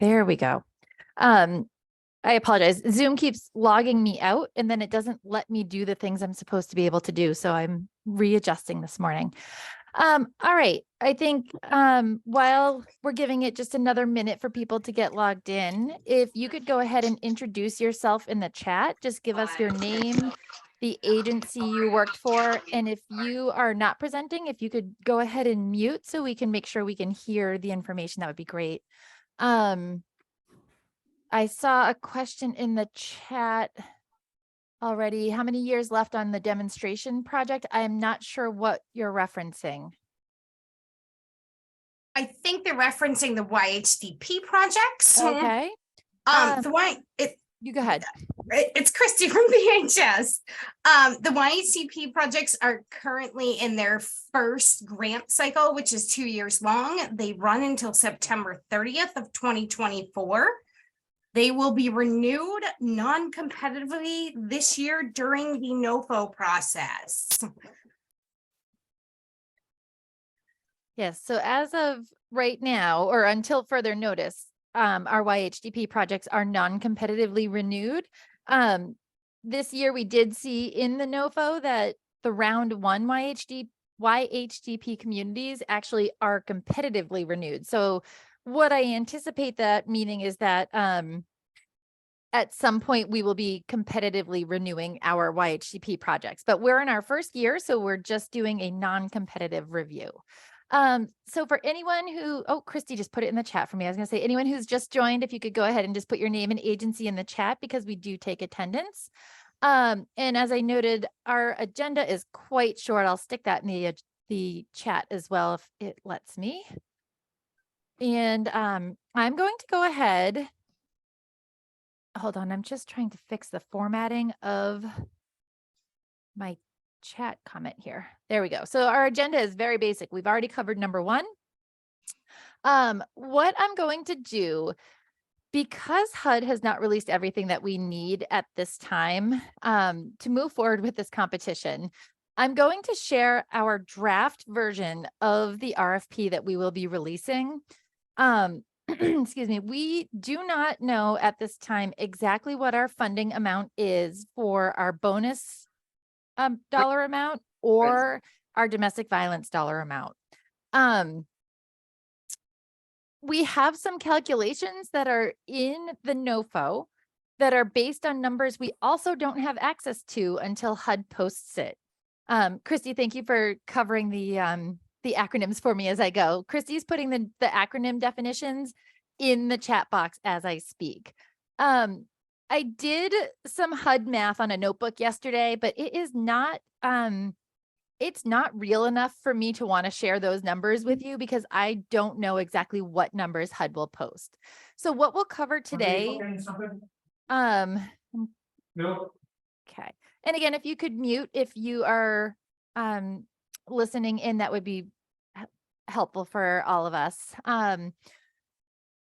There we go. I apologize. Zoom keeps logging me out and then it doesn't let me do the things I'm supposed to be able to do. So I'm readjusting this morning. All right. I think while we're giving it just another minute for people to get logged in, if you could go ahead and introduce yourself in the chat, just give us your name, the agency you worked for, and if you are not presenting, if you could go ahead and mute so we can make sure we can hear the information, that would be great. I saw a question in the chat already. How many years left on the demonstration project? I am not sure what you're referencing. I think they're referencing the YHDP projects. Okay. You go ahead. It's Christy from VHS. The YHDP projects are currently in their first grant cycle, which is 2 years long. They run until September 30th of 2024. They will be renewed non-competitively this year during the NOFO process. Yes, so as of right now, or until further notice, our YHDP projects are non-competitively renewed. This year we did see in the NOFO that the round one YHDP communities actually are competitively renewed. So what I anticipate that meaning is that at some point we will be competitively renewing our YHDP projects, but we're in our first year, so we're just doing a non-competitive review. So for anyone who, oh, Christy just put it in the chat for me. I was gonna say anyone who's just joined, if you could go ahead and just put your name and agency in the chat because we do take attendance. And as I noted, our agenda is quite short. I'll stick that in the chat as well if it lets me. And I'm going to go ahead. Hold on, I'm just trying to fix the formatting of my chat comment here. There we go. So our agenda is very basic. We've already covered number one. What I'm going to do, because HUD has not released everything that we need at this time to move forward with this competition, I'm going to share our draft version of the RFP that we will be releasing. Excuse me, we do not know at this time exactly what our funding amount is for our bonus dollar amount or our domestic violence dollar amount. We have some calculations that are in the NOFO that are based on numbers we also don't have access to until HUD posts it. Christy, thank you for covering the acronyms for me as I go. Christy's putting the acronym definitions in the chat box as I speak. I did some HUD math on a notebook yesterday, but it is not, it's not real enough for me to want to share those numbers with you because I don't know exactly what numbers HUD will post. So what we'll cover today, no. Okay. And again, if you could mute if you are listening in, that would be helpful for all of us.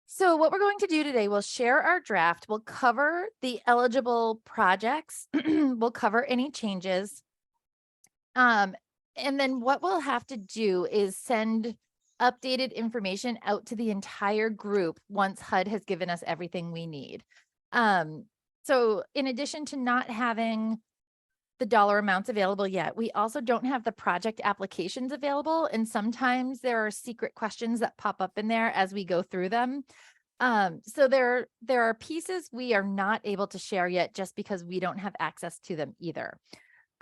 So what we're going to do today, we'll share our draft, we'll cover the eligible projects, we'll cover any changes. And then what we'll have to do is send updated information out to the entire group once HUD has given us everything we need. So in addition to not having the dollar amounts available yet, we also don't have the project applications available. And sometimes there are secret questions that pop up in there as we go through them. So there are pieces we are not able to share yet just because we don't have access to them either.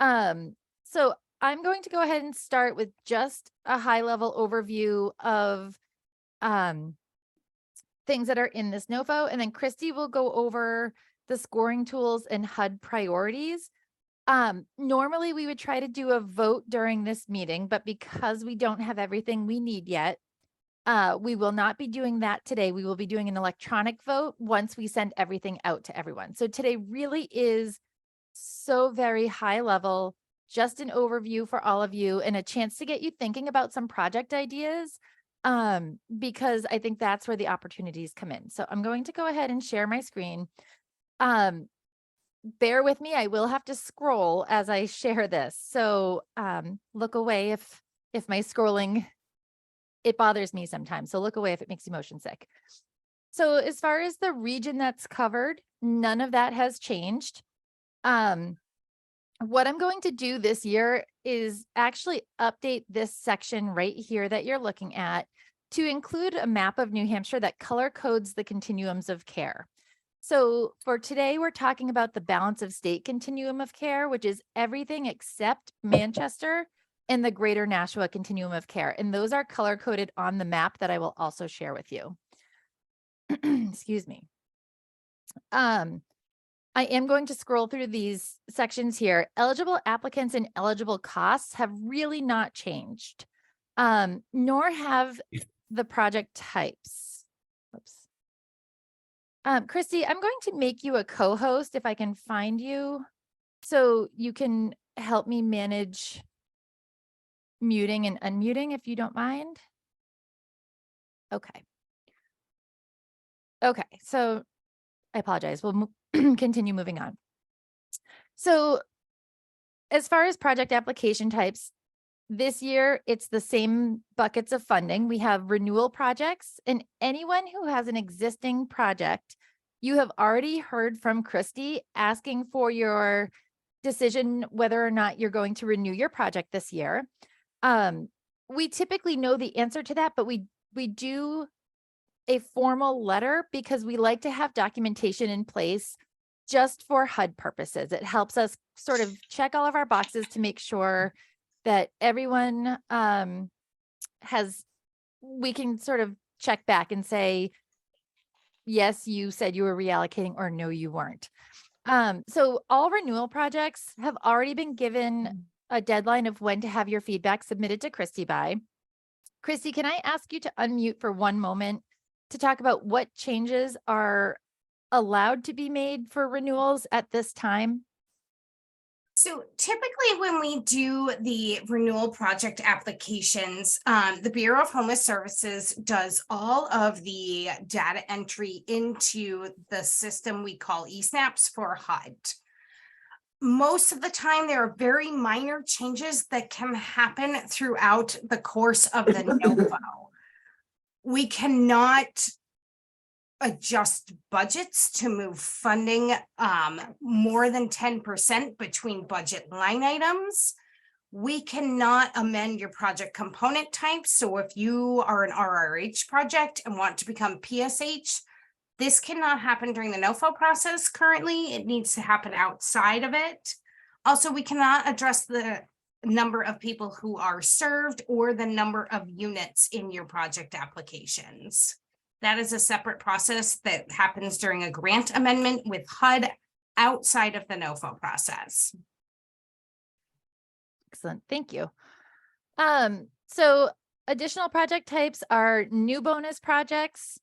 So I'm going to go ahead and start with just a high level overview of things that are in this NOFO, and then Christy will go over the scoring tools and HUD priorities. Normally we would try to do a vote during this meeting, but because we don't have everything we need yet, we will not be doing that today. We will be doing an electronic vote once we send everything out to everyone. So today really is so very high level, just an overview for all of you and a chance to get you thinking about some project ideas, because I think that's where the opportunities come in. So I'm going to go ahead and share my screen. Bear with me, I will have to scroll as I share this. So look away if my scrolling, it bothers me sometimes. So look away if it makes you motion sick. So as far as the region that's covered, none of that has changed. Um, what I'm going to do this year is actually update this section right here that you're looking at to include a map of New Hampshire that color codes the continuums of care. So for today, we're talking about the balance of state continuum of care, which is everything except Manchester and the greater Nashua continuum of care. And those are color coded on the map that I will also share with you. Excuse me. I am going to scroll through these sections here. Eligible applicants and eligible costs have really not changed, nor have the project types. Oops. Christy, I'm going to make you a co-host if I can find you, so you can help me manage muting and unmuting if you don't mind. Okay. Okay, so I apologize. We'll continue moving on. So as far as project application types, this year it's the same buckets of funding. We have renewal projects, and anyone who has an existing project, you have already heard from Christy asking for your decision whether or not you're going to renew your project this year. We typically know the answer to that, but we do a formal letter because we like to have documentation in place just for HUD purposes. It helps us sort of check all of our boxes to make sure that everyone we can sort of check back and say, yes, you said you were reallocating, or no, you weren't. So all renewal projects have already been given a deadline of when to have your feedback submitted to Christy by. Christy, can I ask you to unmute for one moment to talk about what changes are allowed to be made for renewals at this time? So typically when we do the renewal project applications, the Bureau of Homeless Services does all of the data entry into the system we call eSnaps for HUD. Most of the time, there are very minor changes that can happen throughout the course of the NOFO. We cannot adjust budgets to move funding more than 10% between budget line items. We cannot amend your project component type. So if you are an RRH project and want to become PSH, this cannot happen during the NOFO process currently. It needs to happen outside of it. Also, we cannot address the number of people who are served or the number of units in your project applications. That is a separate process that happens during a grant amendment with HUD outside of the NOFO process. Excellent, thank you. So additional project types are new bonus projects,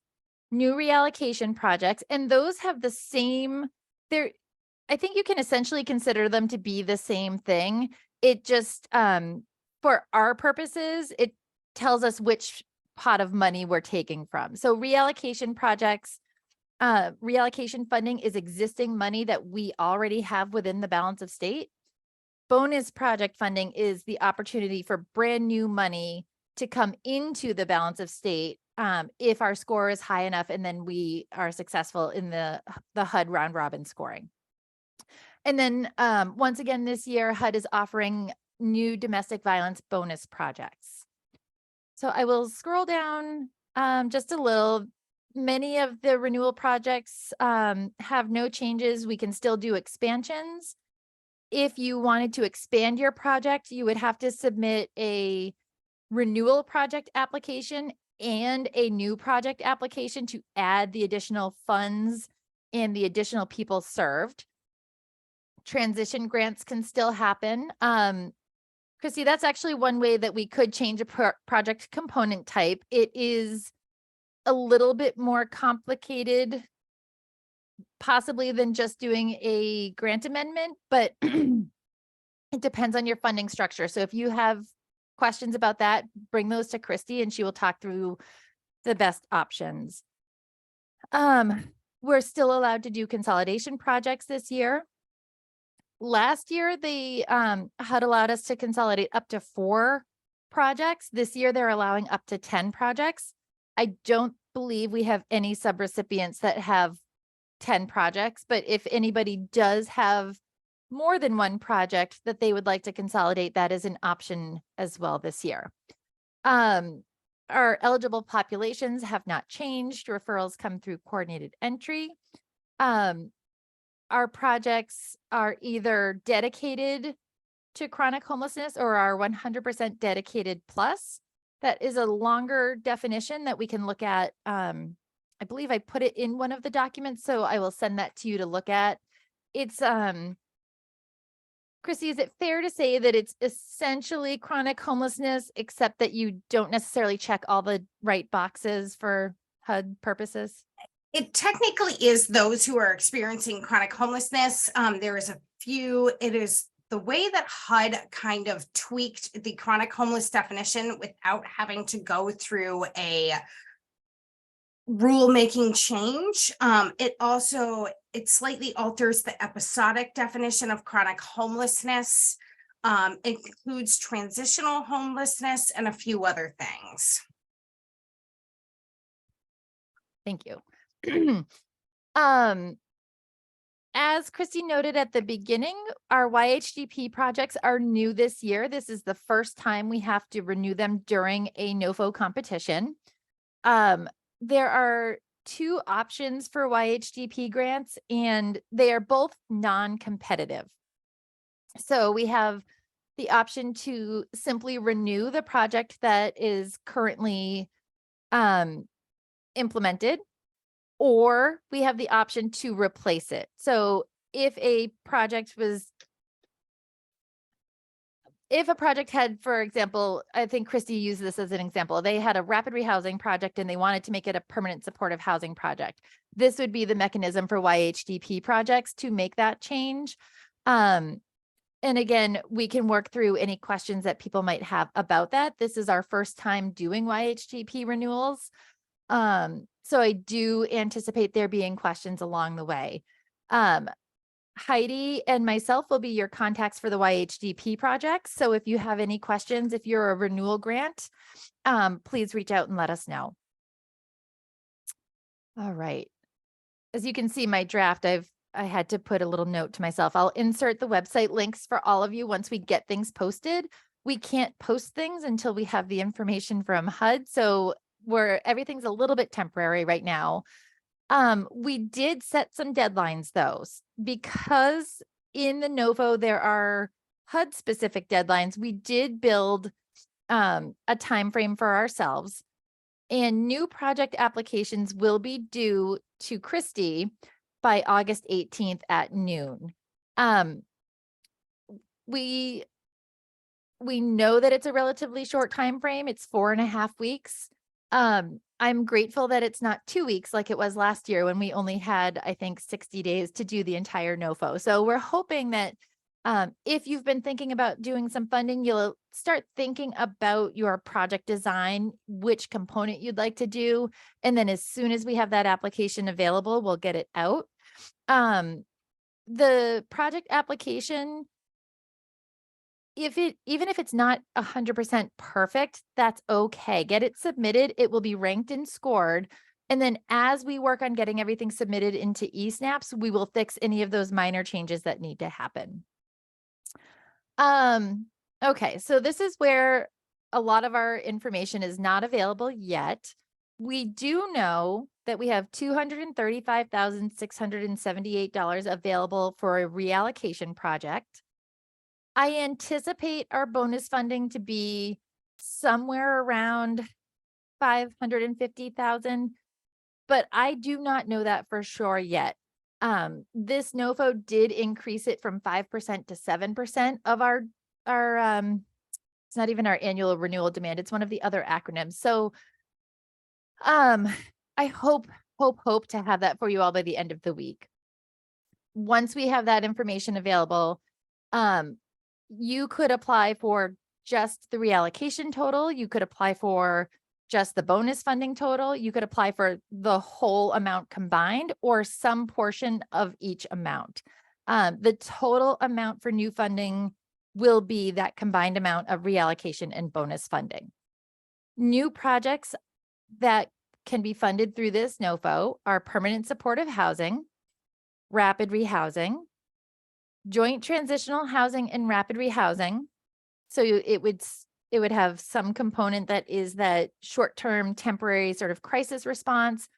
new reallocation projects, and those have the same, I think you can essentially consider them to be the same thing. It just, for our purposes, it tells us which pot of money we're taking from. So reallocation projects, reallocation funding is existing money that we already have within the balance of state. Bonus project funding is the opportunity for brand new money to come into the balance of state if our score is high enough and then we are successful in the HUD round robin scoring. And then once again this year, HUD is offering new domestic violence bonus projects. So I will scroll down just a little. Many of the renewal projects have no changes. We can still do expansions. If you wanted to expand your project, you would have to submit a renewal project application and a new project application to add the additional funds and the additional people served. Transition grants can still happen. Christy, that's actually one way that we could change a project component type. It is a little bit more complicated possibly than just doing a grant amendment, but it depends on your funding structure. So if you have questions about that, bring those to Christy and she will talk through the best options. We're still allowed to do consolidation projects this year. Last year, they had allowed us to consolidate up to 4 projects. This year, they're allowing up to 10 projects. I don't believe we have any subrecipients that have 10 projects, but if anybody does have more than one project that they would like to consolidate, that is an option as well this year. Our eligible populations have not changed. Referrals come through coordinated entry. Our projects are either dedicated to chronic homelessness or are 100% dedicated plus. That is a longer definition that we can look at. I believe I put it in one of the documents, so I will send that to you to look at. It's Chrissy, is it fair to say that it's essentially chronic homelessness, except that you don't necessarily check all the right boxes for HUD purposes? It technically is those who are experiencing chronic homelessness. There is a few, it is the way that HUD kind of tweaked the chronic homeless definition without having to go through a rulemaking change. It slightly alters the episodic definition of chronic homelessness. It includes transitional homelessness and a few other things. Thank you. As Christy noted at the beginning, our YHDP projects are new this year. This is the first time we have to renew them during a NOFO competition. There are two options for YHDP grants, and they are both non-competitive. So we have the option to simply renew the project that is currently implemented, or we have the option to replace it. So if a project had, for example, I think Christy used this as an example, they had a rapid rehousing project and they wanted to make it a permanent supportive housing project. This would be the mechanism for YHDP projects to make that change. And again, we can work through any questions that people might have about that. This is our first time doing YHDP renewals. So I do anticipate there being questions along the way. Heidi and myself will be your contacts for the YHDP projects. So if you have any questions, if you're a renewal grant, please reach out and let us know. All right. As you can see, my draft, I had to put a little note to myself. I'll insert the website links for all of you once we get things posted. We can't post things until we have the information from HUD. So everything's a little bit temporary right now. We did set some deadlines though, because in the NOFO, there are HUD specific deadlines. We did build a time frame for ourselves, and new project applications will be due to Christy by August 18th at noon. We know that it's a relatively short time frame. It's 4.5 weeks. I'm grateful that it's not 2 weeks like it was last year when we only had, I think, 60 days to do the entire NOFO. So we're hoping that if you've been thinking about doing some funding, you'll start thinking about your project design, which component you'd like to do. And then as soon as we have that application available, we'll get it out. The project application, even if it's not 100% perfect, that's okay. Get it submitted. It will be ranked and scored. And then as we work on getting everything submitted into eSnaps, we will fix any of those minor changes that need to happen. Okay, so this is where a lot of our information is not available yet. We do know that we have $235,678 available for a reallocation project. I anticipate our bonus funding to be somewhere around 550,000, but I do not know that for sure yet. This NOFO did increase it from 5% to 7% of our it's not even our annual renewal demand. It's one of the other acronyms. So, I hope to have that for you all by the end of the week. Once we have that information available, you could apply for just the reallocation total. You could apply for just the bonus funding total. You could apply for the whole amount combined or some portion of each amount. The total amount for new funding will be that combined amount of reallocation and bonus funding. New projects that can be funded through this NOFO are permanent supportive housing, rapid rehousing, joint transitional housing, and rapid rehousing. So it would have some component that is that short-term temporary sort of crisis response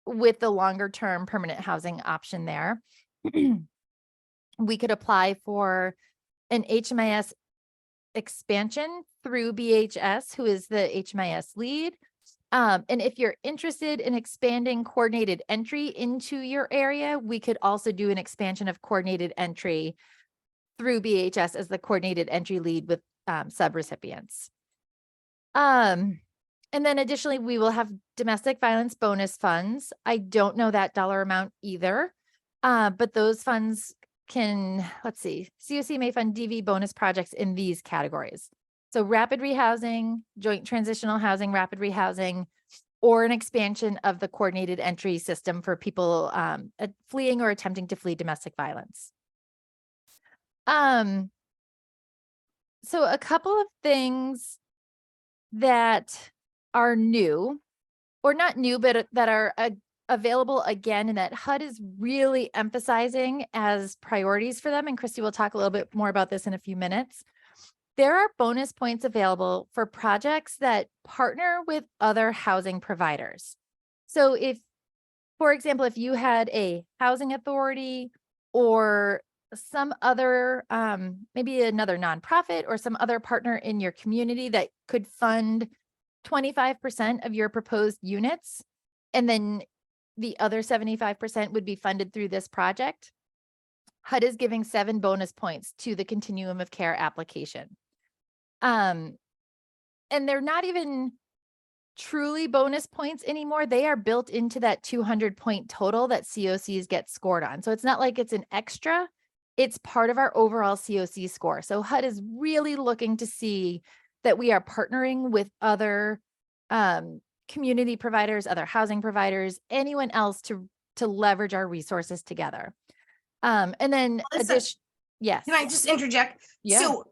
with the longer term permanent housing option there. We could apply for an HMIS expansion through BHS, who is the HMIS lead. And if you're interested in expanding coordinated entry into your area, we could also do an expansion of coordinated entry through BHS as the coordinated entry lead with subrecipients. And then additionally, we will have domestic violence bonus funds. I don't know that dollar amount either, but those funds can, let's see, COC may fund DV bonus projects in these categories. So rapid rehousing, joint transitional housing, rapid rehousing, or an expansion of the coordinated entry system for people fleeing or attempting to flee domestic violence. So a couple of things that are new, or not new, but that are available again, and that HUD is really emphasizing as priorities for them. And Christy will talk a little bit more about this in a few minutes. There are bonus points available for projects that partner with other housing providers. So if, for example, if you had a housing authority or some other, maybe another nonprofit or some other partner in your community that could fund 25% of your proposed units, and then the other 75% would be funded through this project, HUD is giving 7 bonus points to the Continuum of Care application. And they're not even truly bonus points anymore. They are built into that 200-point total that COCs get scored on. So it's not like it's an extra, it's part of our overall COC score. So HUD is really looking to see that we are partnering with other community providers, other housing providers, anyone else to leverage our resources together. And then yes. Can I just interject? Yeah. So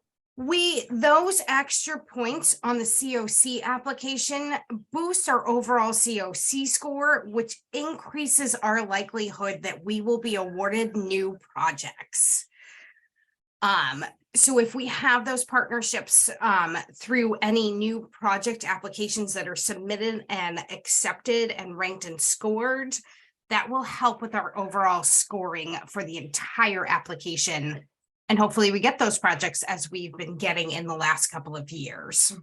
those extra points on the COC application boost our overall COC score, which increases our likelihood that we will be awarded new projects. So if we have those partnerships through any new project applications that are submitted and accepted and ranked and scored, that will help with our overall scoring for the entire application. And hopefully we get those projects as we've been getting in the last couple of years.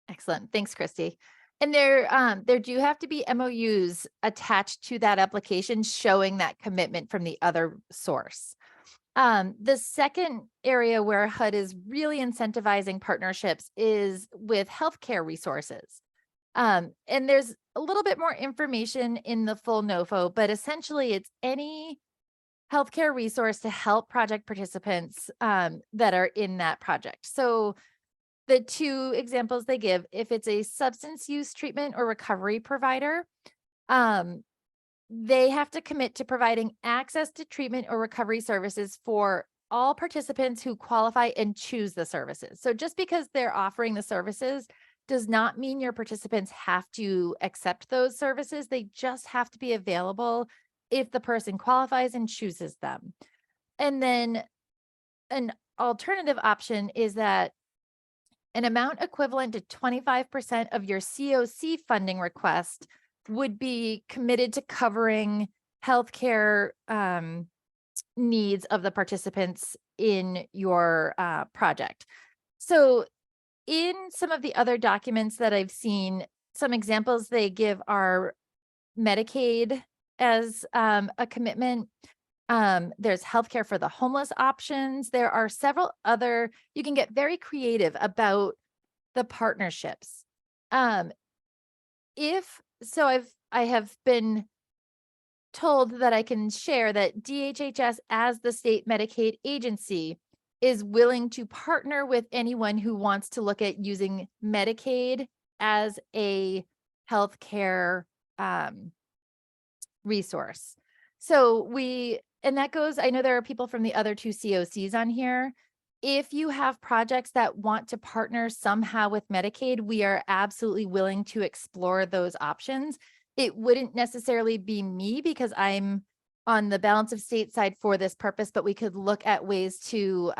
Excellent. Thanks, Christy. And there do have to be MOUs attached to that application showing that commitment from the other source. The second area where HUD is really incentivizing partnerships is with healthcare resources. And there's a little bit more information in the full NOFO, but essentially it's any healthcare resource to help project participants that are in that project. So the 2 examples they give, if it's a substance use treatment or recovery provider, they have to commit to providing access to treatment or recovery services for all participants who qualify and choose the services. So just because they're offering the services does not mean your participants have to accept those services. They just have to be available if the person qualifies and chooses them. And then an alternative option is that an amount equivalent to 25% of your COC funding request would be committed to covering healthcare needs of the participants in your project. So in some of the other documents that I've seen, some examples they give are Medicaid as a commitment. There's healthcare for the homeless options. There are several other, you can get very creative about the partnerships. I have been told that I can share that DHHS as the state Medicaid agency is willing to partner with anyone who wants to look at using Medicaid as a healthcare resource. So and that goes, I know there are people from the other 2 COCs on here. if you have projects that want to partner somehow with Medicaid, we are absolutely willing to explore those options. It wouldn't necessarily be me because I'm on the balance of state side for this purpose, but we could look at ways to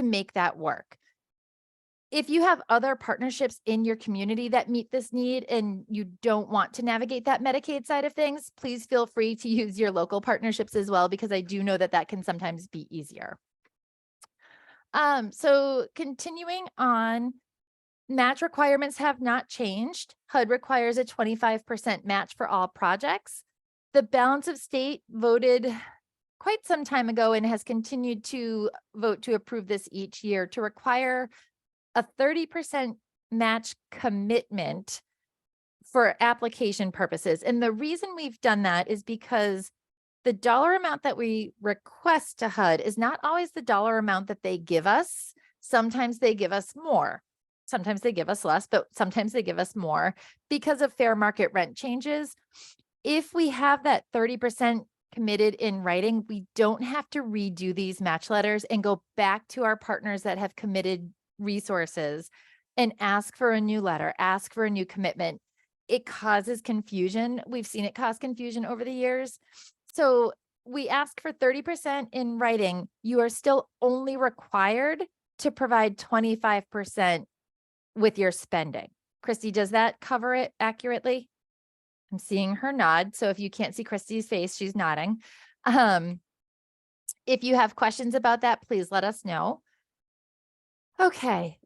make that work. If you have other partnerships in your community that meet this need and you don't want to navigate that Medicaid side of things, please feel free to use your local partnerships as well, because I do know that that can sometimes be easier. So continuing on, match requirements have not changed. HUD requires a 25% match for all projects. The balance of state voted quite some time ago and has continued to vote to approve this each year to require a 30% match commitment for application purposes. And the reason we've done that is because the dollar amount that we request to HUD is not always the dollar amount that they give us. Sometimes they give us more. Sometimes they give us less, but sometimes they give us more because of fair market rent changes. If we have that 30% committed in writing, we don't have to redo these match letters and go back to our partners that have committed resources and ask for a new letter, ask for a new commitment. It causes confusion. We've seen it cause confusion over the years. So we ask for 30% in writing. You are still only required to provide 25% with your spending. Christy, does that cover it accurately? I'm seeing her nod. So if you can't see Christy's face, she's nodding. If you have questions about that, please let us know. Okay.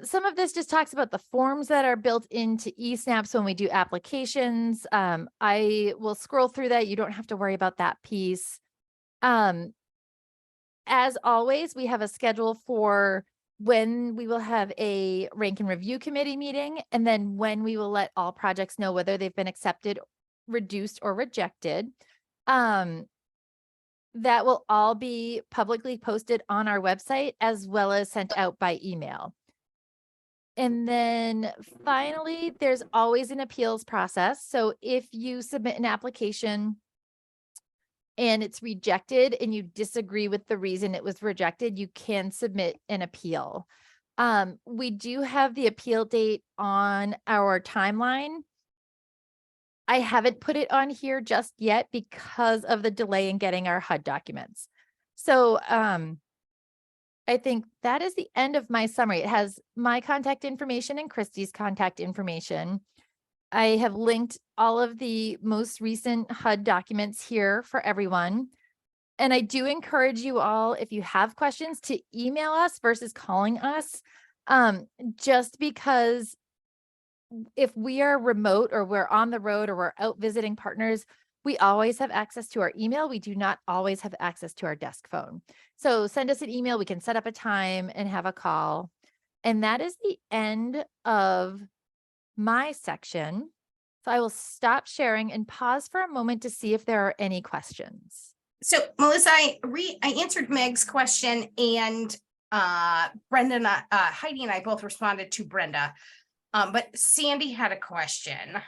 Some of this just talks about the forms that are built into eSnaps when we do applications. I will scroll through that. You don't have to worry about that piece. As always, we have a schedule for when we will have a rank and review committee meeting, and then when we will let all projects know whether they've been accepted, reduced, or rejected. That will all be publicly posted on our website as well as sent out by email. And then finally, there's always an appeals process. So if you submit an application and it's rejected and you disagree with the reason it was rejected, you can submit an appeal. We do have the appeal date on our timeline. I haven't put it on here just yet because of the delay in getting our HUD documents. So I think that is the end of my summary. It has my contact information and Christy's contact information. I have linked all of the most recent HUD documents here for everyone. And I do encourage you all, if you have questions, to email us versus calling us, just because if we are remote or we're on the road or we're out visiting partners, we always have access to our email. We do not always have access to our desk phone. So send us an email. We can set up a time and have a call. And that is the end of my section. So I will stop sharing and pause for a moment to see if there are any questions. So Melissa, I answered Meg's question, and Brenda and Heidi and I both responded to Brenda. But Sandy had a question.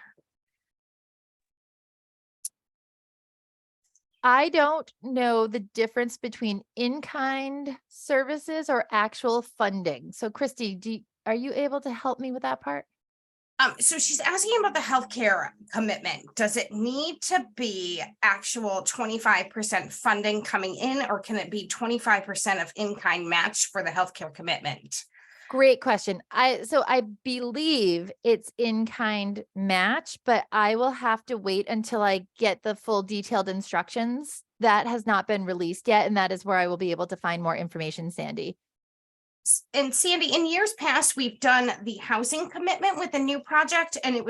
I don't know the difference between in-kind services or actual funding. So Christy, are you able to help me with that part? So she's asking about the healthcare commitment. Does it need to be actual 25% funding coming in, or can it be 25% of in-kind match for the healthcare commitment? Great question. So I believe it's in-kind match, but I will have to wait until I get the full detailed instructions. That has not been released yet, and that is where I will be able to find more information, Sandy. And Sandy, in years past, we've done the housing commitment with a new project, and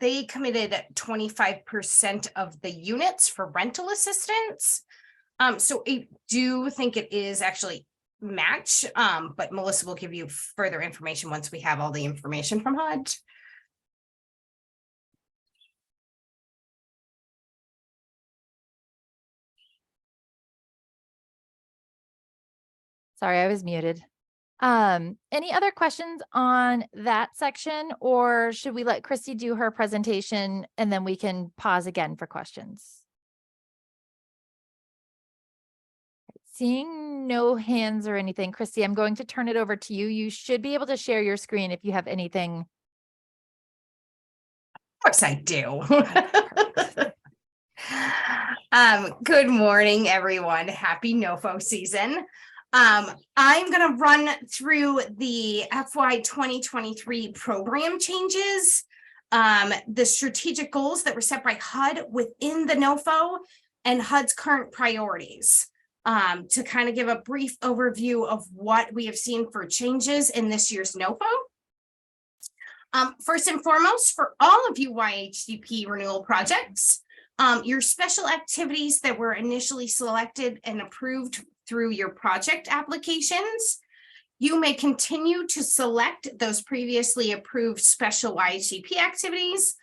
they committed 25% of the units for rental assistance. So I do think it is actually match, but Melissa will give you further information once we have all the information from HUD. Sorry, I was muted. Any other questions on that section, or should we let Christy do her presentation and then we can pause again for questions? seeing no hands or anything. Christy, I'm going to turn it over to you. You should be able to share your screen if you have anything. Of course I do. Perfect. Good morning, everyone. Happy NOFO season. I'm going to run through the FY 2023 program changes, the strategic goals that were set by HUD within the NOFO, and HUD's current priorities, to kind of give a brief overview of what we have seen for changes in this year's NOFO. First and foremost, for all of you YHDP renewal projects, your special activities that were initially selected and approved through your project applications, you may continue to select those previously approved special YHDP activities.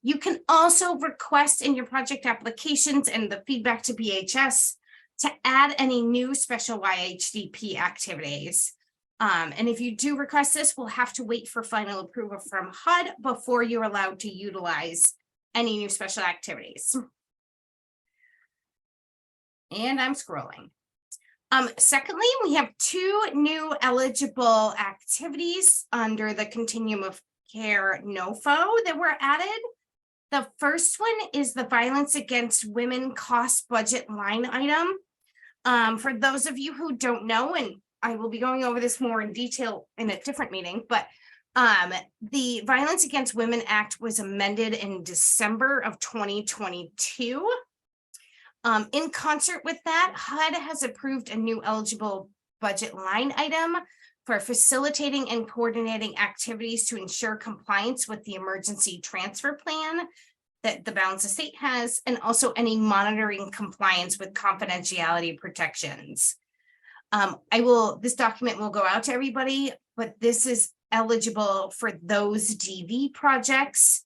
You can also request in your project applications and the feedback to BHS to add any new special YHDP activities. And if you do request this, we'll have to wait for final approval from HUD before you're allowed to utilize any new special activities. And I'm scrolling. Secondly, we have 2 new eligible activities under the Continuum of Care NOFO that were added. The first one is the Violence Against Women Cost Budget line item. For those of you who don't know, and I will be going over this more in detail in a different meeting, but the Violence Against Women Act was amended in December of 2022. In concert with that, HUD has approved a new eligible budget line item for facilitating and coordinating activities to ensure compliance with the emergency transfer plan that the Balance of State has, and also any monitoring compliance with confidentiality protections. This document will go out to everybody, but this is eligible for those DV projects,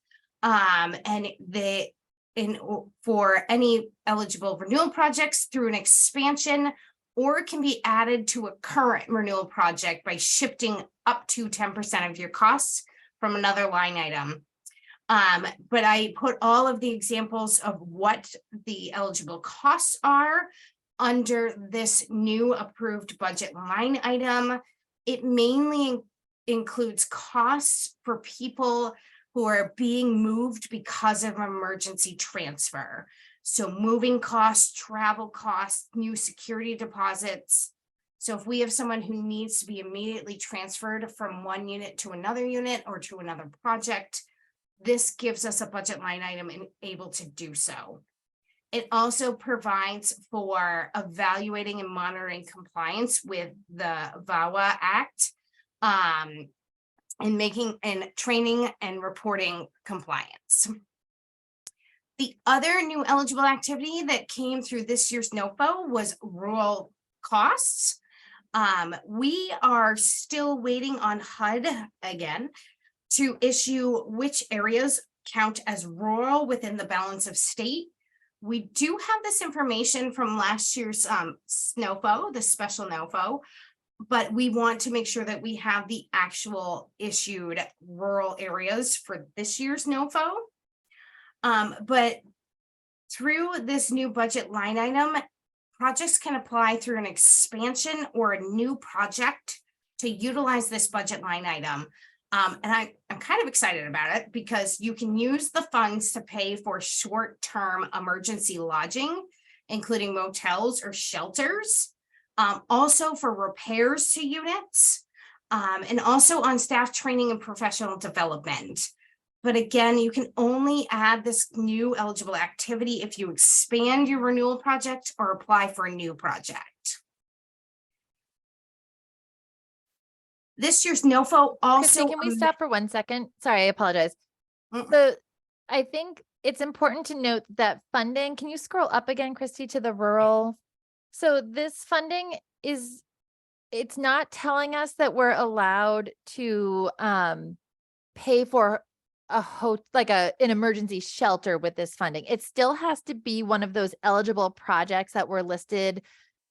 for any eligible renewal projects through an expansion, or it can be added to a current renewal project by shifting up to 10% of your costs from another line item. But I put all of the examples of what the eligible costs are under this new approved budget line item. It mainly includes costs for people who are being moved because of emergency transfer. So moving costs, travel costs, new security deposits. So if we have someone who needs to be immediately transferred from one unit to another unit or to another project, this gives us a budget line item and able to do so. It also provides for evaluating and monitoring compliance with the VAWA Act, and making and training and reporting compliance. The other new eligible activity that came through this year's NOFO was rural costs. We are still waiting on HUD again to issue which areas count as rural within the Balance of State. We do have this information from last year's NOFO, the special NOFO, but we want to make sure that we have the actual issued rural areas for this year's NOFO. But through this new budget line item, projects can apply through an expansion or a new project to utilize this budget line item. And I'm kind of excited about it because you can use the funds to pay for short-term emergency lodging, including motels or shelters. Also for repairs to units, and also on staff training and professional development. But again, you can only add this new eligible activity if you expand your renewal project or apply for a new project. This year's NOFO also— Christy, can we stop for 1 second? Sorry, I apologize. Mm. So I think it's important to note that funding, can you scroll up again, Christy, to the rural? So this funding it's not telling us that we're allowed to pay for an emergency shelter with this funding. It still has to be one of those eligible projects that were listed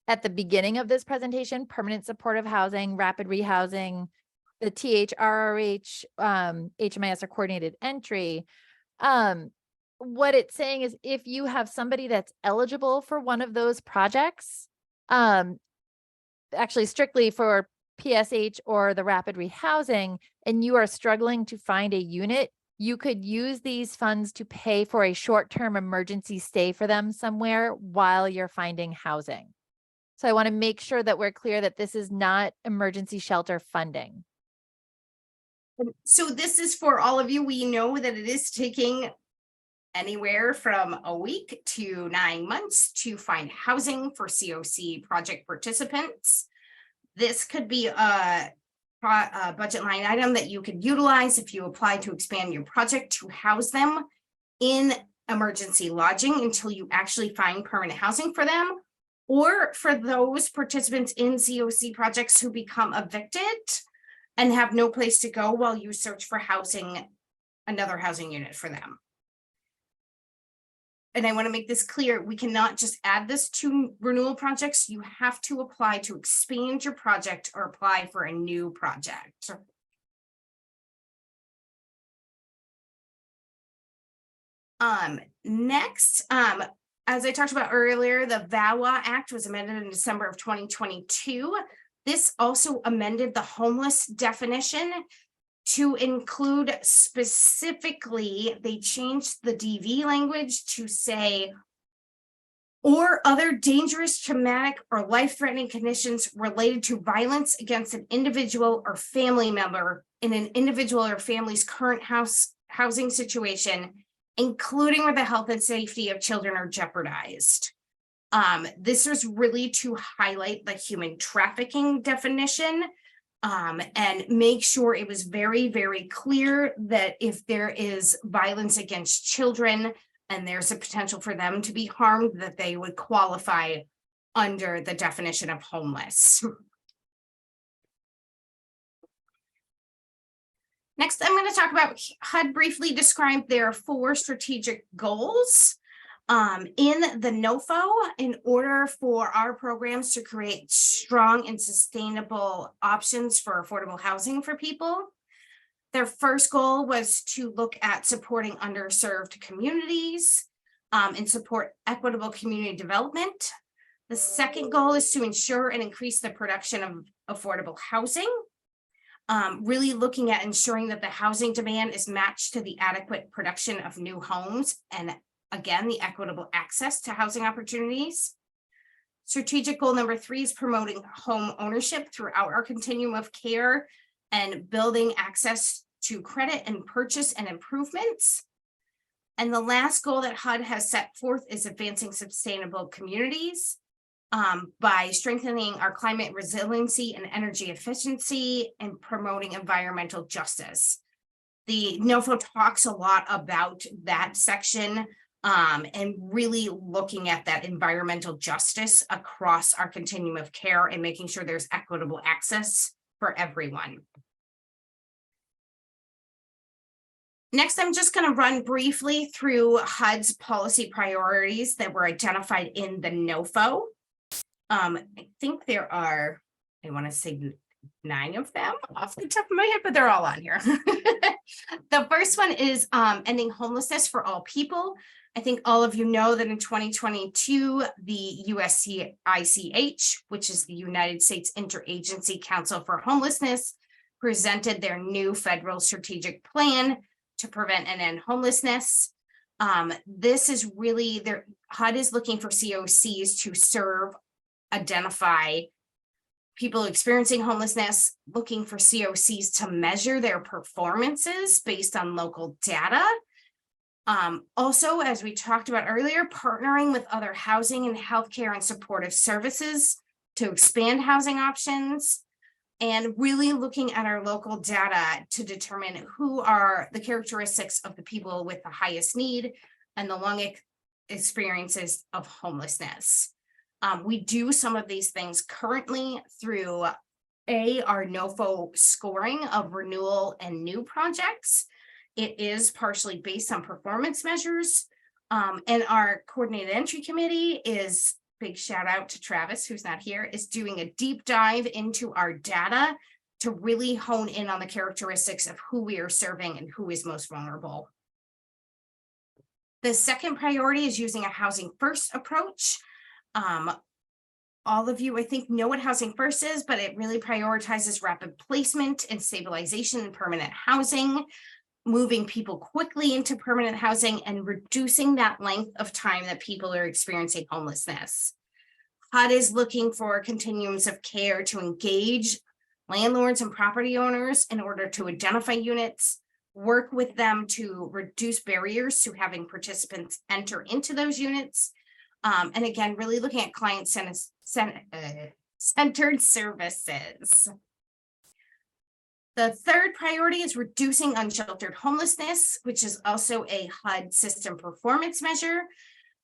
at the beginning of this presentation: permanent supportive housing, rapid rehousing, the THRRH, HMIS or coordinated entry. What it's saying is if you have somebody that's eligible for one of those projects, actually strictly for PSH or the rapid rehousing, and you are struggling to find a unit, you could use these funds to pay for a short-term emergency stay for them somewhere while you're finding housing. So I want to make sure that we're clear that this is not emergency shelter funding. So this is for all of you. We know that it is taking anywhere from a week to 9 months to find housing for COC project participants. This could be a budget line item that you could utilize if you apply to expand your project to house them in emergency lodging until you actually find permanent housing for them, or for those participants in COC projects who become evicted and have no place to go while you search for housing, another housing unit for them. And I want to make this clear, we cannot just add this to renewal projects. You have to apply to expand your project or apply for a new project. Next, as I talked about earlier, the VAWA Act was amended in December of 2022. This also amended the homeless definition to include specifically, they changed the DV language to say, or other dangerous, traumatic, or life-threatening conditions related to violence against an individual or family member in an individual or family's current housing situation, including where the health and safety of children are jeopardized. This was really to highlight the human trafficking definition, and make sure it was very, very clear that if there is violence against children and there's a potential for them to be harmed, that they would qualify under the definition of homeless. Next, I'm going to talk about, HUD briefly described their 4 strategic goals. In the NOFO, in order for our programs to create strong and sustainable options for affordable housing for people, their first goal was to look at supporting underserved communities and support equitable community development. The second goal is to ensure and increase the production of affordable housing, really looking at ensuring that the housing demand is matched to the adequate production of new homes and again, the equitable access to housing opportunities. Strategic goal number 3 is promoting home ownership throughout our continuum of care and building access to credit and purchase and improvements. And the last goal that HUD has set forth is advancing sustainable communities by strengthening our climate resiliency and energy efficiency and promoting environmental justice. The NOFO talks a lot about that section and really looking at that environmental justice across our continuum of care and making sure there's equitable access for everyone. Next, I'm just going to run briefly through HUD's policy priorities that were identified in the NOFO. I think there are, I want to say 9 of them off the top of my head, but they're all on here. The first one is ending homelessness for all people. I think all of you know that in 2022, the USCICH, which is the United States Interagency Council for Homelessness, presented their new federal strategic plan to prevent and end homelessness. This is really, their HUD is looking for COCs to serve, identify people experiencing homelessness, looking for COCs to measure their performances based on local data. Also, as we talked about earlier, partnering with other housing and healthcare and supportive services to expand housing options, and really looking at our local data to determine who are the characteristics of the people with the highest need and the long experiences of homelessness. We do some of these things currently through our NOFO scoring of renewal and new projects. It is partially based on performance measures. And our coordinated entry committee is, big shout out to Travis, who's not here, is doing a deep dive into our data to really hone in on the characteristics of who we are serving and who is most vulnerable. The second priority is using a housing first approach. all of you, I think, know what Housing First is, but it really prioritizes rapid placement and stabilization in permanent housing, moving people quickly into permanent housing and reducing that length of time that people are experiencing homelessness. HUD is looking for continuums of care to engage landlords and property owners in order to identify units, work with them to reduce barriers to having participants enter into those units. And again, really looking at client-centered services. The third priority is reducing unsheltered homelessness, which is also a HUD system performance measure.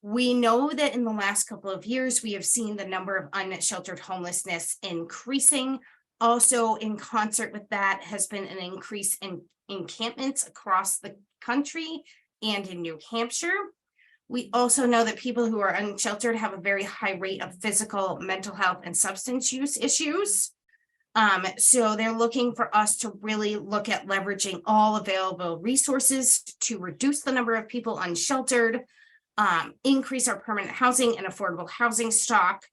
We know that in the last couple of years, we have seen the number of unsheltered homelessness increasing. Also, in concert with that has been an increase in encampments across the country and in New Hampshire. We also know that people who are unsheltered have a very high rate of physical, mental health, and substance use issues. So they're looking for us to really look at leveraging all available resources to reduce the number of people unsheltered, increase our permanent housing and affordable housing stock,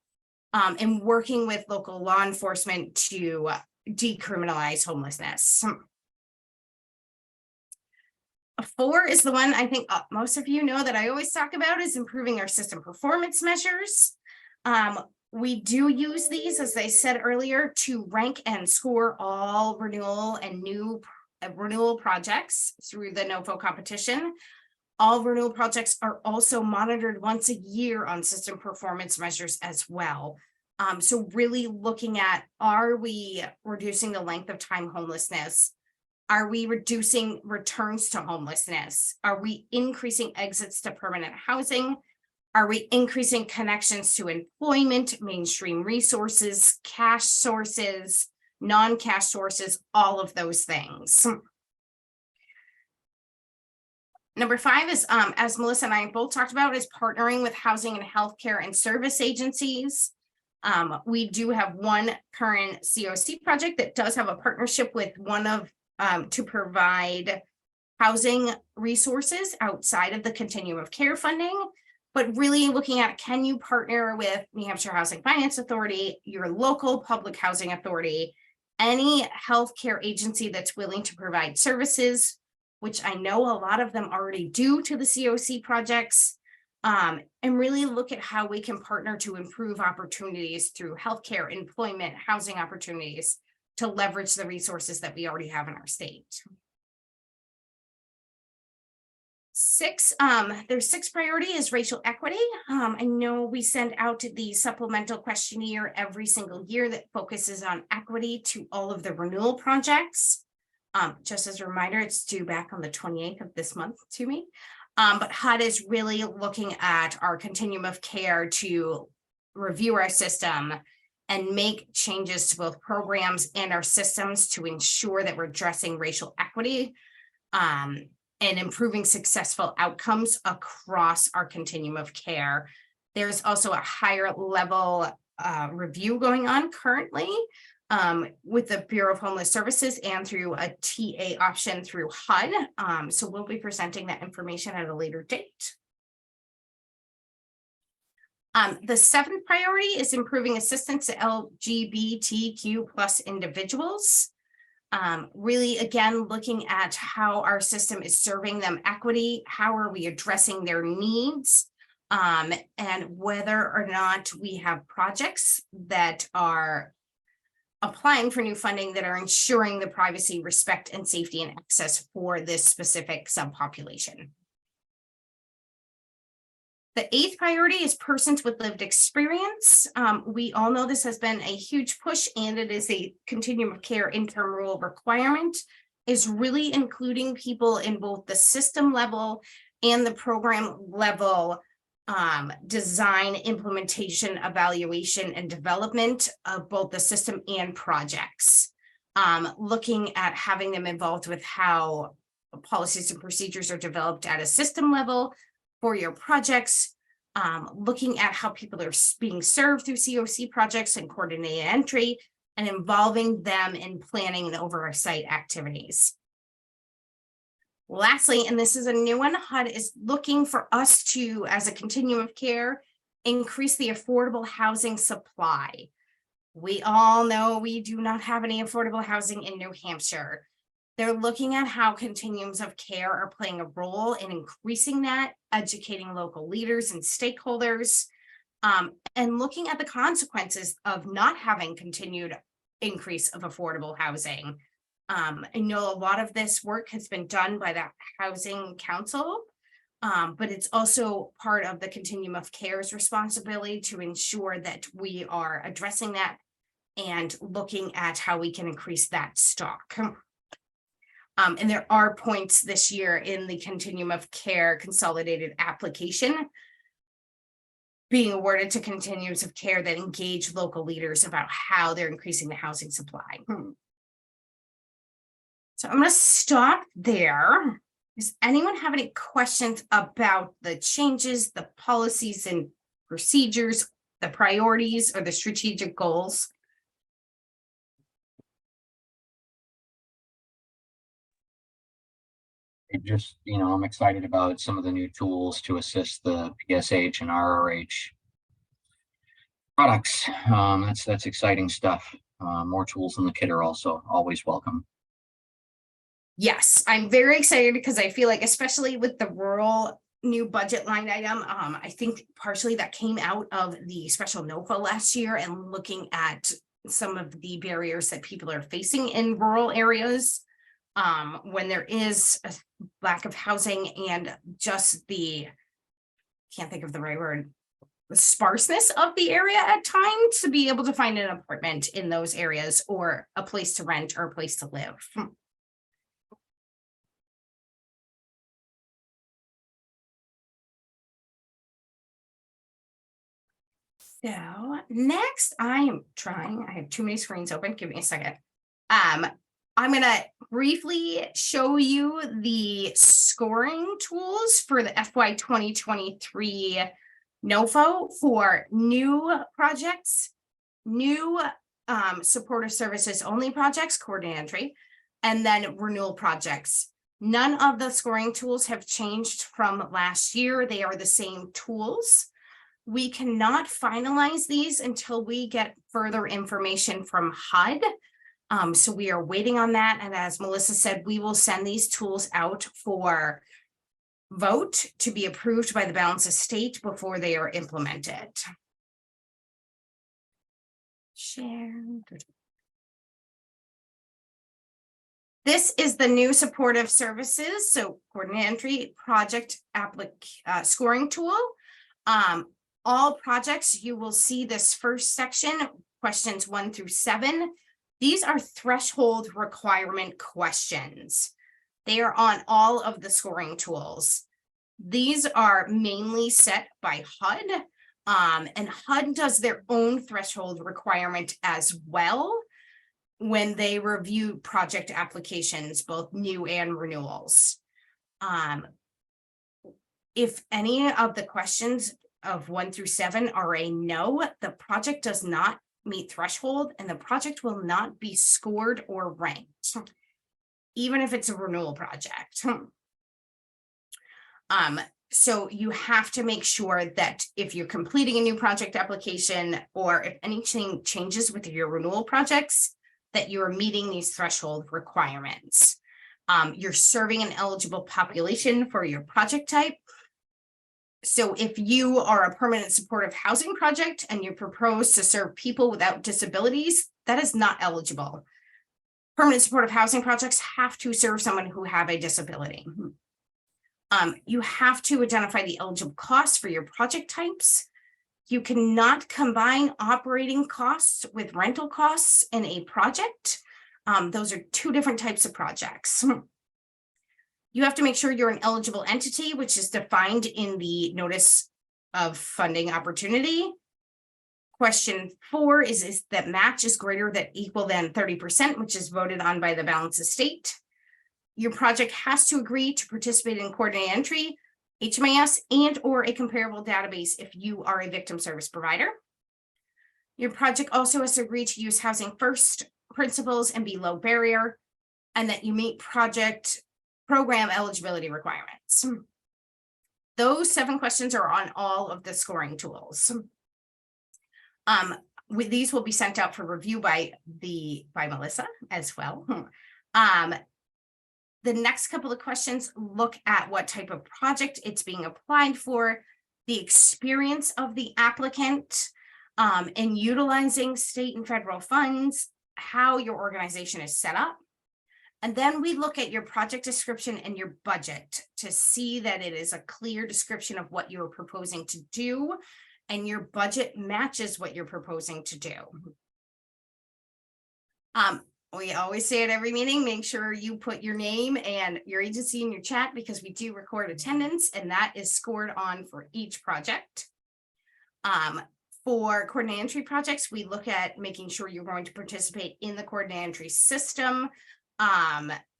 and working with local law enforcement to decriminalize homelessness. 4 is the one I think most of you know that I always talk about, is improving our system performance measures. We do use these, as I said earlier, to rank and score all renewal and new renewal projects through the NOFO competition. All renewal projects are also monitored once a year on system performance measures as well. So really looking at, are we reducing the length of time homelessness? Are we reducing returns to homelessness? Are we increasing exits to permanent housing? Are we increasing connections to employment, mainstream resources, cash sources, non-cash sources, all of those things? Number 5 is, as Melissa and I both talked about, is partnering with housing and healthcare and service agencies. We do have one current COC project that does have a partnership with one of to provide housing resources outside of the continuum of care funding, but really looking at, can you partner with New Hampshire Housing Finance Authority, your local public housing authority, any healthcare agency that's willing to provide services, which I know a lot of them already do to the COC projects, and really look at how we can partner to improve opportunities through healthcare, employment, housing opportunities to leverage the resources that we already have in our state. 6, their 6th priority is racial equity. I know we send out the supplemental questionnaire every single year that focuses on equity to all of the renewal projects. Just as a reminder, it's due back on the 28th of this month to me. But HUD is really looking at our continuum of care to review our system and make changes to both programs and our systems to ensure that we're addressing racial equity and improving successful outcomes across our continuum of care. There's also a higher level review going on currently with the Bureau of Homeless Services and through a TA option through HUD. So we'll be presenting that information at a later date. The 7th priority is improving assistance to LGBTQ+ individuals. Really, again, looking at how our system is serving them equity, how are we addressing their needs, and whether or not we have projects that are applying for new funding that are ensuring the privacy, respect, and safety and access for this specific subpopulation. The 8th priority is persons with lived experience. We all know this has been a huge push, and it is a continuum of care interim rule requirement, is really including people in both the system level and the program level design, implementation, evaluation, and development of both the system and projects. Looking at having them involved with how policies and procedures are developed at a system level for your projects, looking at how people are being served through COC projects and coordinated entry, and involving them in planning and oversight activities. Lastly, and this is a new one, HUD is looking for us to, as a continuum of care, increase the affordable housing supply. We all know we do not have any affordable housing in New Hampshire. They're looking at how continuums of care are playing a role in increasing that, educating local leaders and stakeholders, and looking at the consequences of not having continued increase of affordable housing. I know a lot of this work has been done by the Housing Council, but it's also part of the Continuum of Care's responsibility to ensure that we are addressing that and looking at how we can increase that stock. And there are points this year in the Continuum of Care consolidated application being awarded to continuums of care that engage local leaders about how they're increasing the housing supply. So I'm going to stop there. Does anyone have any questions about the changes, the policies and procedures, the priorities, or the strategic goals? Just, I'm excited about some of the new tools to assist the PSH and RRH products. That's exciting stuff. More tools in the kit are also always welcome. Yes, I'm very excited because I feel like, especially with the rural new budget line item, I think partially that came out of the special NOFA last year and looking at some of the barriers that people are facing in rural areas when there is a lack of housing and just can't think of the right word, the sparseness of the area at times to be able to find an apartment in those areas or a place to rent or a place to live. So next I have too many screens open. Give me a second. I'm going to briefly show you the scoring tools for the FY 2023 NOFO for new projects, new supportive services only projects, coordinated entry, and then renewal projects. None of the scoring tools have changed from last year. They are the same tools. We cannot finalize these until we get further information from HUD. So we are waiting on that. And as Melissa said, we will send these tools out for vote to be approved by the balance of state before they are implemented. Share. This is the new supportive services. So coordinated entry project scoring tool. All projects, you will see this first section, questions 1 through 7. These are threshold requirement questions. They are on all of the scoring tools. These are mainly set by HUD, and HUD does their own threshold requirement as well when they review project applications, both new and renewals. If any of the questions of 1 through 7 are a no, the project does not meet threshold and the project will not be scored or ranked, even if it's a renewal project. So you have to make sure that if you're completing a new project application or if anything changes with your renewal projects, that you're meeting these threshold requirements. You're serving an eligible population for your project type. So if you are a permanent supportive housing project and you propose to serve people without disabilities, that is not eligible. Permanent supportive housing projects have to serve someone who have a disability. You have to identify the eligible costs for your project types. You cannot combine operating costs with rental costs in a project. Those are two different types of projects. You have to make sure you're an eligible entity, which is defined in the notice of funding opportunity. Question 4 is that match is greater than equal than 30%, which is voted on by the balance of state. Your project has to agree to participate in coordinated entry, HMIS, and or a comparable database if you are a victim service provider. Your project also has to agree to use housing first principles and be low barrier, and that you meet project program eligibility requirements. Those 7 questions are on all of the scoring tools. These will be sent out for review by Melissa as well. The next couple of questions look at what type of project it's being applied for, the experience of the applicant, in utilizing state and federal funds, how your organization is set up. And then we look at your project description and your budget to see that it is a clear description of what you're proposing to do, and your budget matches what you're proposing to do. We always say at every meeting, make sure you put your name and your agency in your chat, because we do record attendance, and that is scored on for each project. For coordinate entry projects, we look at making sure you're going to participate in the coordinate entry system,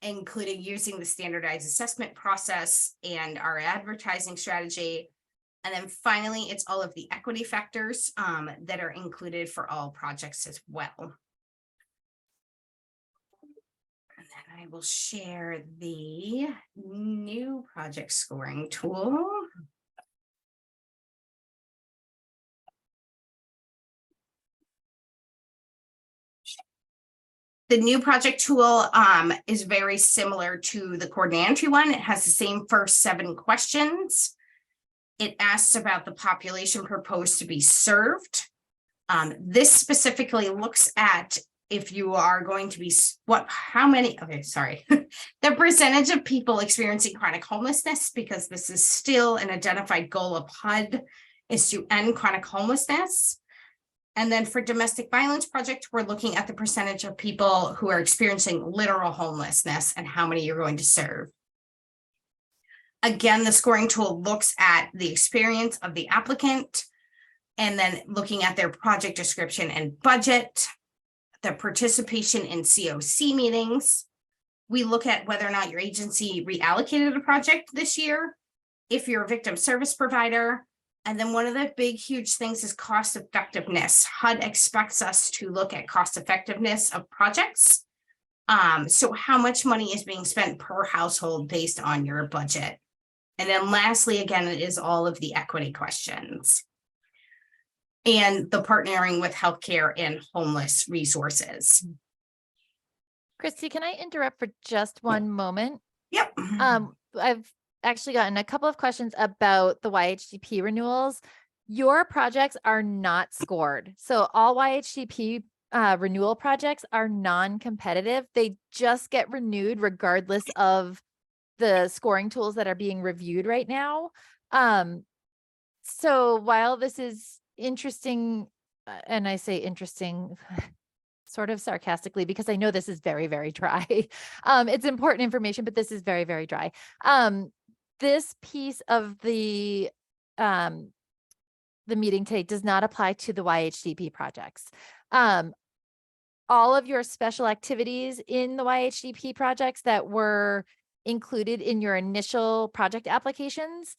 including using the standardized assessment process and our advertising strategy. And then finally, it's all of the equity factors that are included for all projects as well. And then I will share the new project scoring tool. The new project tool is very similar to the coordinate entry one. It has the same first 7 questions. It asks about the population proposed to be served. This specifically looks at if you are going to be the percentage of people experiencing chronic homelessness, because this is still an identified goal of HUD, is to end chronic homelessness. And then for domestic violence project, we're looking at the percentage of people who are experiencing literal homelessness and how many you're going to serve. Again, the scoring tool looks at the experience of the applicant, and then looking at their project description and budget, the participation in COC meetings. We look at whether or not your agency reallocated a project this year, if you're a victim service provider. And then one of the big, huge things is cost effectiveness. HUD expects us to look at cost effectiveness of projects. So how much money is being spent per household based on your budget? And then lastly, again, it is all of the equity questions and the partnering with healthcare and homeless resources. Christy, can I interrupt for just one moment? Yep. I've actually gotten a couple of questions about the YHDP renewals. Your projects are not scored. So all YHDP renewal projects are non-competitive. They just get renewed regardless of the scoring tools that are being reviewed right now. So while this is interesting, and I say interesting sort of sarcastically, because I know this is very, very dry. It's important information, but this is very, very dry. This piece of the meeting today does not apply to the YHDP projects. All of your special activities in the YHDP projects that were included in your initial project applications,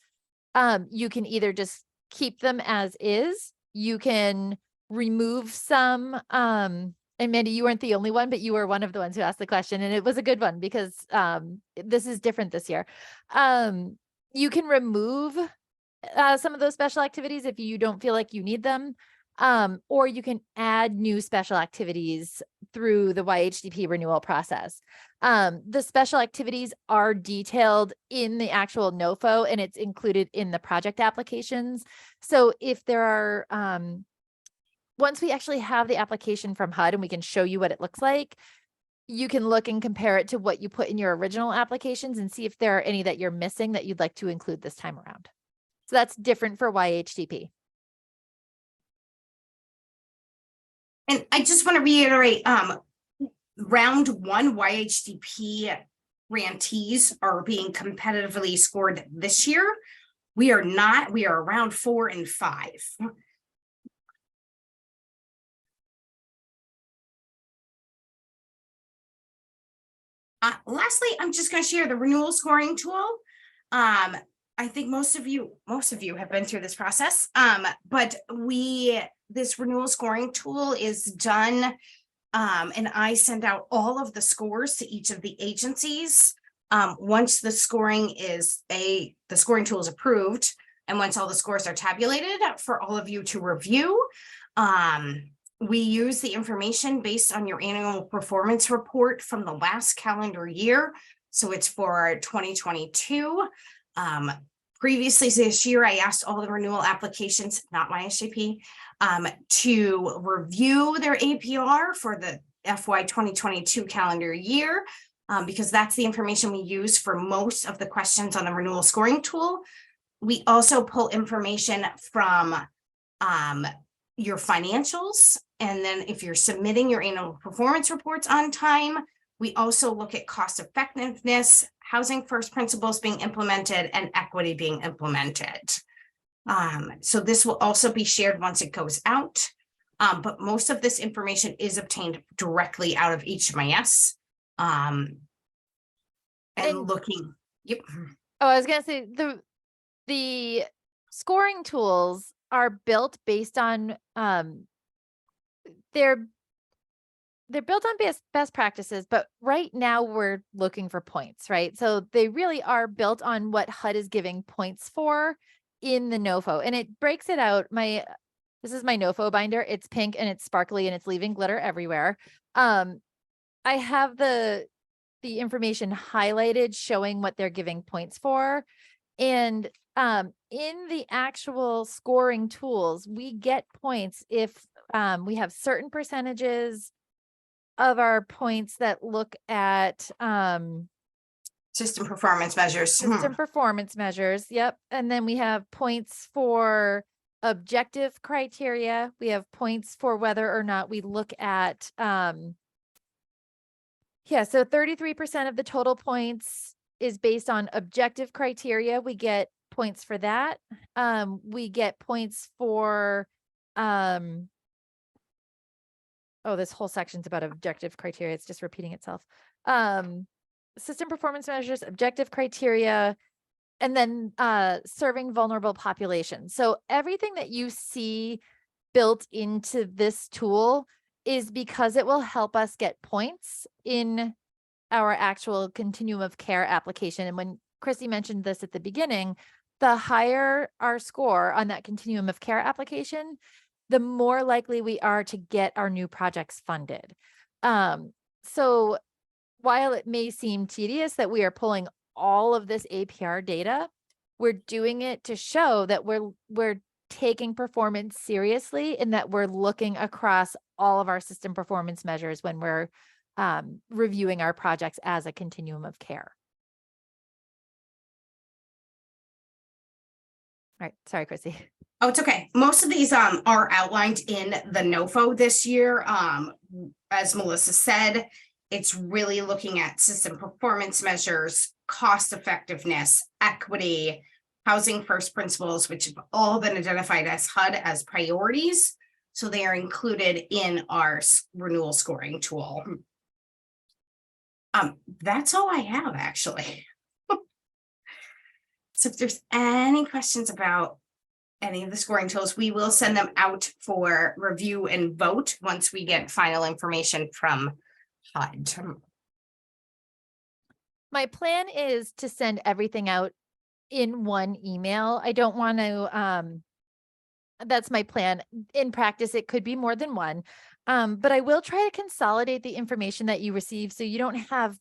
you can either just keep them as is, you can remove some, and Mandy, you weren't the only one, but you were one of the ones who asked the question, and it was a good one because this is different this year. You can remove some of those special activities if you don't feel like you need them, or you can add new special activities through the YHDP renewal process. The special activities are detailed in the actual NOFO, and it's included in the project applications. So if there are, once we actually have the application from HUD and we can show you what it looks like, you can look and compare it to what you put in your original applications and see if there are any that you're missing that you'd like to include this time around. So that's different for YHDP. And I just want to reiterate, round 1 YHDP grantees are being competitively scored this year. We are not, we are around 4 and 5. Lastly, I'm just going to share the renewal scoring tool. I think most of you have been through this process, but this renewal scoring tool is done, and I send out all of the scores to each of the agencies Once the scoring tool is approved, and once all the scores are tabulated for all of you to review, we use the information based on your annual performance report from the last calendar year. So it's for 2022. Previously this year, I asked all the renewal applications, not my SJP, to review their APR for the FY 2022 calendar year, because that's the information we use for most of the questions on the renewal scoring tool. We also pull information from your financials. And then if you're submitting your annual performance reports on time, we also look at cost effectiveness, housing first principles being implemented, and equity being implemented. So this will also be shared once it goes out. But most of this information is obtained directly out of HMIS. And looking, yep. Oh, I was gonna say the scoring tools are built based on they're built on best practices, but right now we're looking for points, right? So they really are built on what HUD is giving points for in the NOFO, and it breaks it out. This is my NOFO binder. It's pink and it's sparkly and it's leaving glitter everywhere. I have the information highlighted showing what they're giving points for. And in the actual scoring tools, we get points if we have certain percentages of our points that look at System performance measures. system performance measures. Yep. And then we have points for objective criteria. We have points for whether or not we look at so 33% of the total points is based on objective criteria. We get points for that. We get points for this whole section's about objective criteria. It's just repeating itself. System performance measures, objective criteria, and then serving vulnerable populations. So everything that you see built into this tool is because it will help us get points in our actual continuum of care application. And when Chrissy mentioned this at the beginning, the higher our score on that continuum of care application, the more likely we are to get our new projects funded. So while it may seem tedious that we are pulling all of this APR data, we're doing it to show that we're taking performance seriously and that we're looking across all of our system performance measures when we're reviewing our projects as a continuum of care. All right, sorry, Chrissy. Oh, it's okay. Most of these are outlined in the NOFO this year. As Melissa said, it's really looking at system performance measures, cost effectiveness, equity, housing first principles, which have all been identified as HUD as priorities. So they are included in our renewal scoring tool. That's all I have, actually. So if there's any questions about any of the scoring tools, we will send them out for review and vote once we get final information from HUD. My plan is to send everything out in one email. I don't want to, that's my plan. In practice, it could be more than one, but I will try to consolidate the information that you receive so you don't have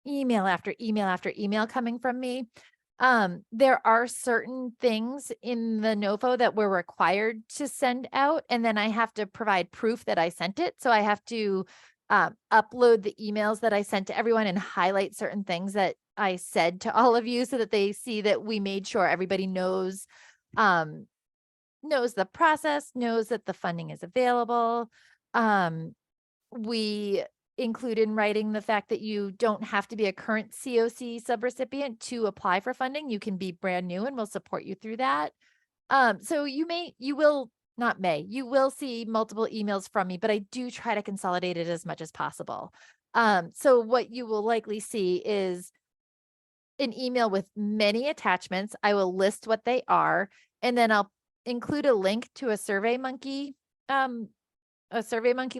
email after email after email coming from me. There are certain things in the NOFO that we're required to send out, and then I have to provide proof that I sent it. So I have to upload the emails that I sent to everyone and highlight certain things that I said to all of you so that they see that we made sure everybody knows the process, knows that the funding is available. We include in writing the fact that you don't have to be a current COC subrecipient to apply for funding. You can be brand new and we'll support you through that. So you will see multiple emails from me, but I do try to consolidate it as much as possible. So what you will likely see is an email with many attachments. I will list what they are, and then I'll include a link to a SurveyMonkey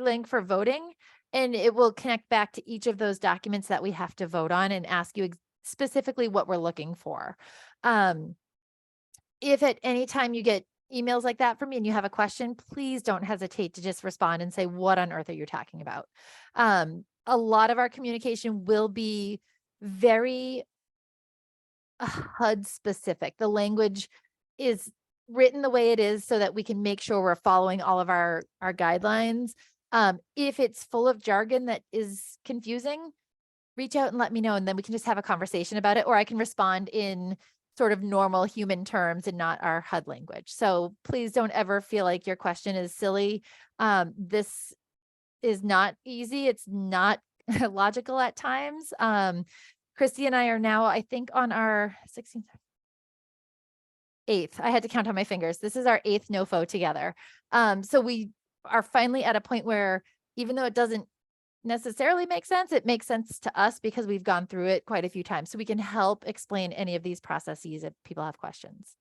link for voting. And it will connect back to each of those documents that we have to vote on and ask you specifically what we're looking for. If at any time you get emails like that from me and you have a question, please don't hesitate to just respond and say, what on earth are you talking about? A lot of our communication will be very HUD specific. The language is written the way it is so that we can make sure we're following all of our guidelines. If it's full of jargon that is confusing, reach out and let me know, and then we can just have a conversation about it, or I can respond in sort of normal human terms and not our HUD language. So please don't ever feel like your question is silly. This is not easy. It's not logical at times. Christy and I are now, I think, on our 16th, 8th. I had to count on my fingers. This is our 8th NOFO together. So we are finally at a point where, even though it doesn't necessarily make sense, it makes sense to us because we've gone through it quite a few times. So we can help explain any of these processes if people have questions.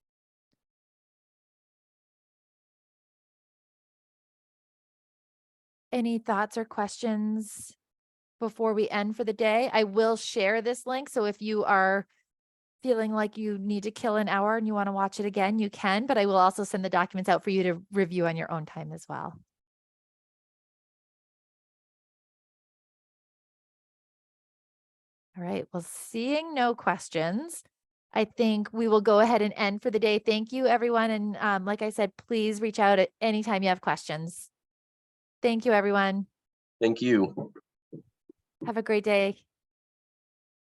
Any thoughts or questions before we end for the day? I will share this link. So if you are feeling like you need to kill an hour and you want to watch it again, you can, but I will also send the documents out for you to review on your own time as well. All right, well, seeing no questions, I think we will go ahead and end for the day. Thank you, everyone. And like I said, please reach out at any time you have questions. Thank you, everyone. Thank you. Have a great day.